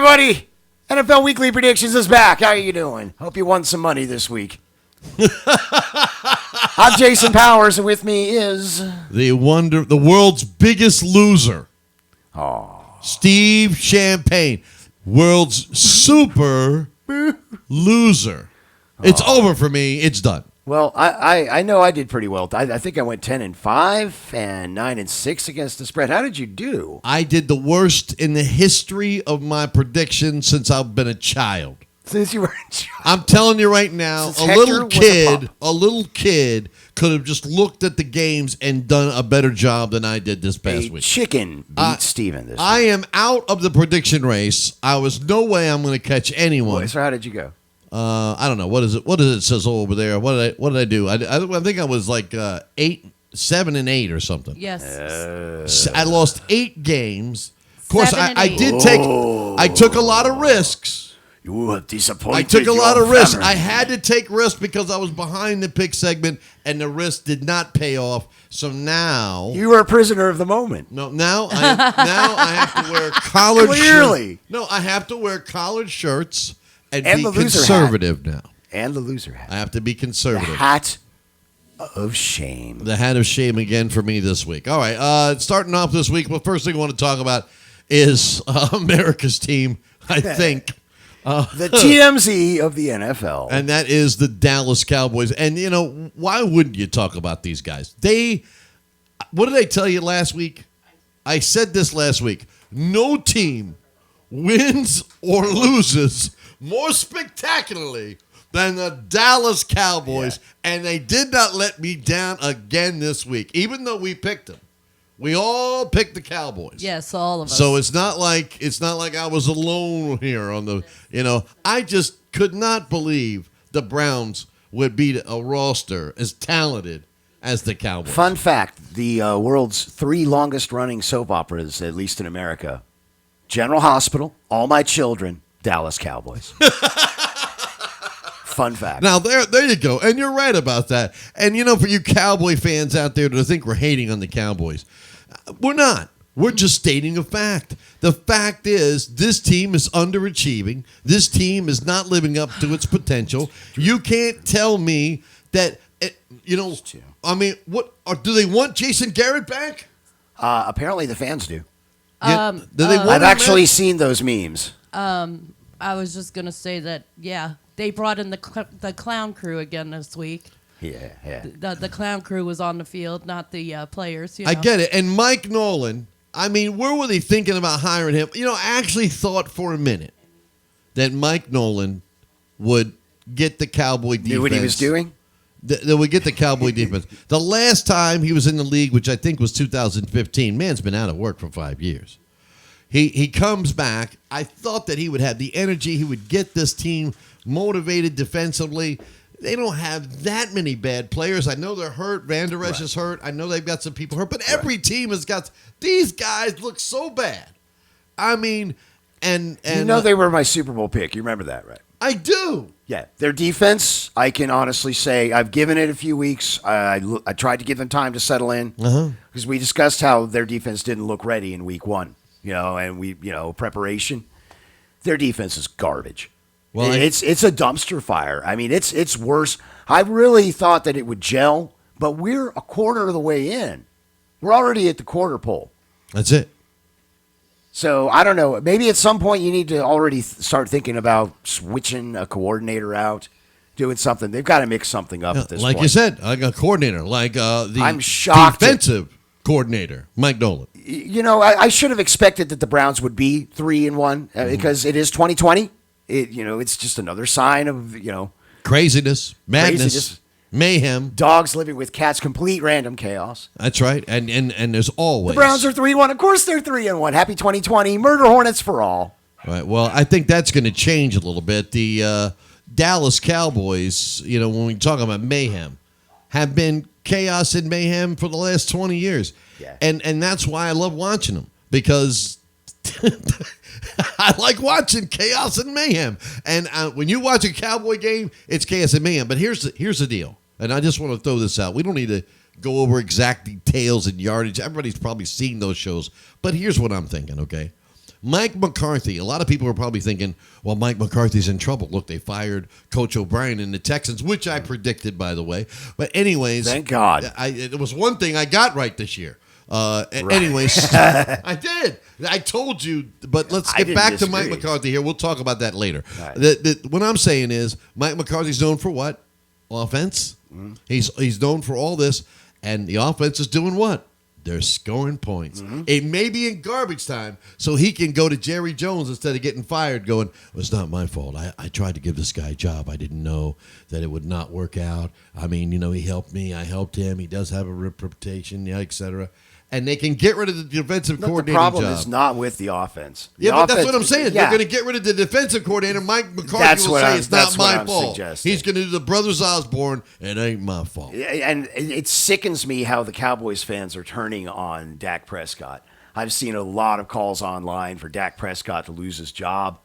everybody. NFL Weekly Predictions is back. How are you doing? Hope you won some money this week. I'm Jason Powers, and with me is... the world's biggest loser. Steve Champagne. World's super loser. It's over for me. It's done. Well, I know I did pretty well. I think I went 10-5 and 9-6 against the spread. How did you do? I did the worst in the history of my prediction since I've been a child. Since you were a child. I'm telling you right now, a little kid could have just looked at the games and done a better job than I did this past week. Chicken beat Steven this week. I am out of the prediction race. I was no way I'm going to catch anyone. Boy, so how did you go? I don't know. What is it? What does it says over there? What did I do? I think I was like 7-8 or something. Yes. I lost 8 games. Of course, 7 and I 8. did take. I took a lot of risks. You have disappointed. I took a lot of risks. family. I had to take risks because I was behind the pick segment, and the risk did not pay off. So now You were a prisoner of the moment. now I have to wear collared Clearly. shirts. No, I have to wear collared shirts and And be the loser conservative now. And the loser hat. I have to be The conservative. hat of shame. The hat of shame again for me this week. All right, starting off this week, well, first thing I want to talk about is America's team, I think. The TMZ of the NFL. And that is the Dallas Cowboys. And, you know, why wouldn't you talk about these guys? What did I tell you last week? I said this last week. No team wins or loses more spectacularly than the Dallas Cowboys. Yeah. And they did not let me down again this week, even though we picked them. We all picked the Cowboys. Yes, all of us. So it's not like I was alone here on the, I just could not believe the Browns would beat a roster as talented as the Cowboys. Fun fact, the world's 3 longest running soap operas, at least in America, General Hospital, All My Children, Dallas Cowboys. Fun fact. Now, there you go. And you're right about that. And, for you Cowboy fans out there that think we're hating on the Cowboys, we're not. We're just stating a fact. The fact is this team is underachieving. This team is not living up to its potential. You can't tell me that, I mean, do they want Jason Garrett back? Apparently the fans do. Do they want I've him actually back? seen those memes. I was just going to say that, they brought in the clown crew again this week. Yeah. The clown crew was on the field, not the players. I get it. And Mike Nolan, I mean, where were they thinking about hiring him? I actually thought for a minute that Mike Nolan would get the Cowboy defense. Knew what he was doing? That would get the Cowboy defense. The last time he was in the league, which I think was 2015, man's been out of work for 5 years. He comes back. I thought that he would have the energy. He would get this team motivated defensively. They don't have that many bad players. I know they're hurt. Van Der Esch is hurt. I know they've got some people hurt. But every team has got – these guys look so bad. I mean – and they were my Super Bowl pick. You remember that, right? I do. Yeah. Their defense, I can honestly say, I've given it a few weeks. I tried to give them time to settle in. Because we discussed how their defense didn't look ready in week 1. And preparation. Their defense is garbage. Well, it's a dumpster fire. I mean, it's worse. I really thought that it would gel, but we're a quarter of the way in. We're already at the quarter pole. That's it. So I don't know. Maybe at some point you need to already start thinking about switching a coordinator out, doing something. They've got to mix something up at this point. Like you said, like a coordinator, like the I'm shocked defensive coordinator, Mike Nolan. I should have expected that the Browns would be 3-1 because it is 2020. It's just another sign of, craziness, madness, mayhem. Dogs living with cats, complete random chaos. That's right. And there's always. The Browns are 3-1. Of course they're 3-1. Happy 2020. Murder hornets for all. Right. Well, I think that's going to change a little bit. The Dallas Cowboys, when we talk about mayhem, have been chaos and mayhem for the last 20 years. Yeah. And that's why I love watching them, because I like watching chaos and mayhem. And when you watch a Cowboy game, it's chaos and mayhem. But here's the deal, and I just want to throw this out. We don't need to go over exact details and yardage. Everybody's probably seen those shows. But here's what I'm thinking, okay? Mike McCarthy, a lot of people are probably thinking, well, Mike McCarthy's in trouble. Look, they fired Coach O'Brien in the Texans, which I predicted, by the way. But anyways. Thank God. It was one thing I got right this year. Anyways, I did. I told you, but let's get back to Mike McCarthy here. We'll talk about that later. Right. What I'm saying is Mike McCarthy's known for what? Offense. Mm-hmm. He's known for all this, and the offense is doing what? They're scoring points. Mm-hmm. It may be in garbage time, so he can go to Jerry Jones instead of getting fired going, well, it's not my fault. I tried to give this guy a job. I didn't know that it would not work out. I mean, he helped me. I helped him. He does have a reputation, et cetera. And they can get rid of the defensive coordinator. The problem is not with the offense. But that's what I'm saying. Yeah. They're going to get rid of the defensive coordinator. Mike McCarthy will say it's not my fault. He's going to do the Brothers Osborne. It ain't my fault. And it sickens me how the Cowboys fans are turning on Dak Prescott. I've seen a lot of calls online for Dak Prescott to lose his job,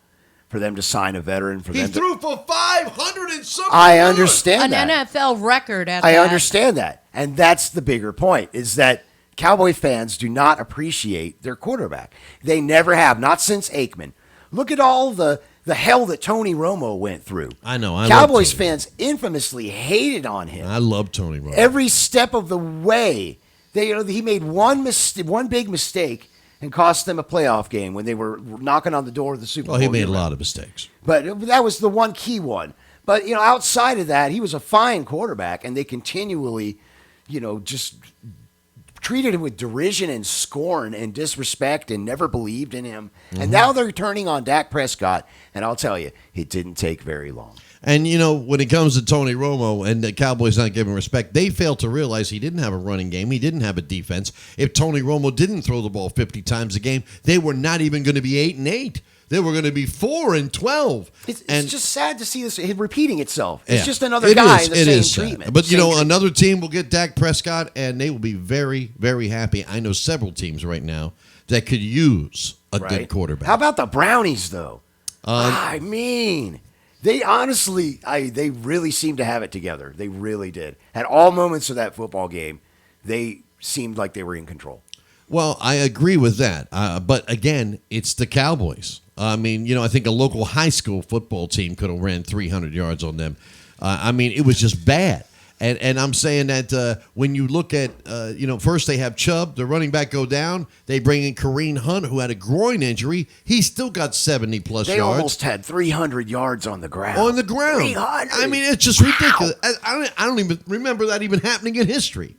for them to sign a veteran. He threw for 500 and something. I understand that. An NFL record at that. I understand that. And that's the bigger point, is that Cowboy fans do not appreciate their quarterback. They never have, not since Aikman. Look at all the hell that Tony Romo went through. I know. Cowboys fans infamously hated on him. I love Tony Romo. Every step of the way. He made one big mistake and cost them a playoff game when they were knocking on the door of the Super Bowl. Oh, he made a lot of mistakes. But that was the one key one. But, outside of that, he was a fine quarterback, and they continually, just treated him with derision and scorn and disrespect and never believed in him. Mm-hmm. And now they're turning on Dak Prescott, and I'll tell you, it didn't take very long. And, when it comes to Tony Romo and the Cowboys not giving respect, they failed to realize he didn't have a running game. He didn't have a defense. If Tony Romo didn't throw the ball 50 times a game, they were not even going to be 8-8. They were going to be 4-12. It's just sad to see this repeating itself. It's just another guy in the same treatment. But, another team will get Dak Prescott, and they will be very, very happy. I know several teams right now that could use a good quarterback. How about the Brownies, though? They honestly, they really seemed to have it together. They really did. At all moments of that football game, they seemed like they were in control. Well, I agree with that. But again, it's the Cowboys. I think a local high school football team could have ran 300 yards on them. It was just bad. And I'm saying that when you look at, first they have Chubb, the running back, go down. They bring in Kareem Hunt, who had a groin injury. He still got 70+ yards. They almost had 300 yards on the ground. 300. It's just ridiculous. I don't even remember that even happening in history.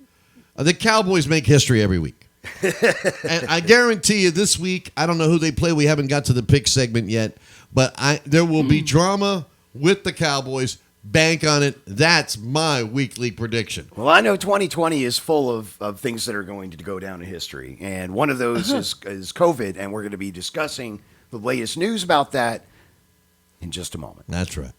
The Cowboys make history every week. And I guarantee you this week, I don't know who they play. We haven't got to the pick segment yet. But there will be drama with the Cowboys. Bank on it. That's my weekly prediction. Well, I know 2020 is full of things that are going to go down in history. And one of those is COVID. And we're going to be discussing the latest news about that in just a moment. That's right.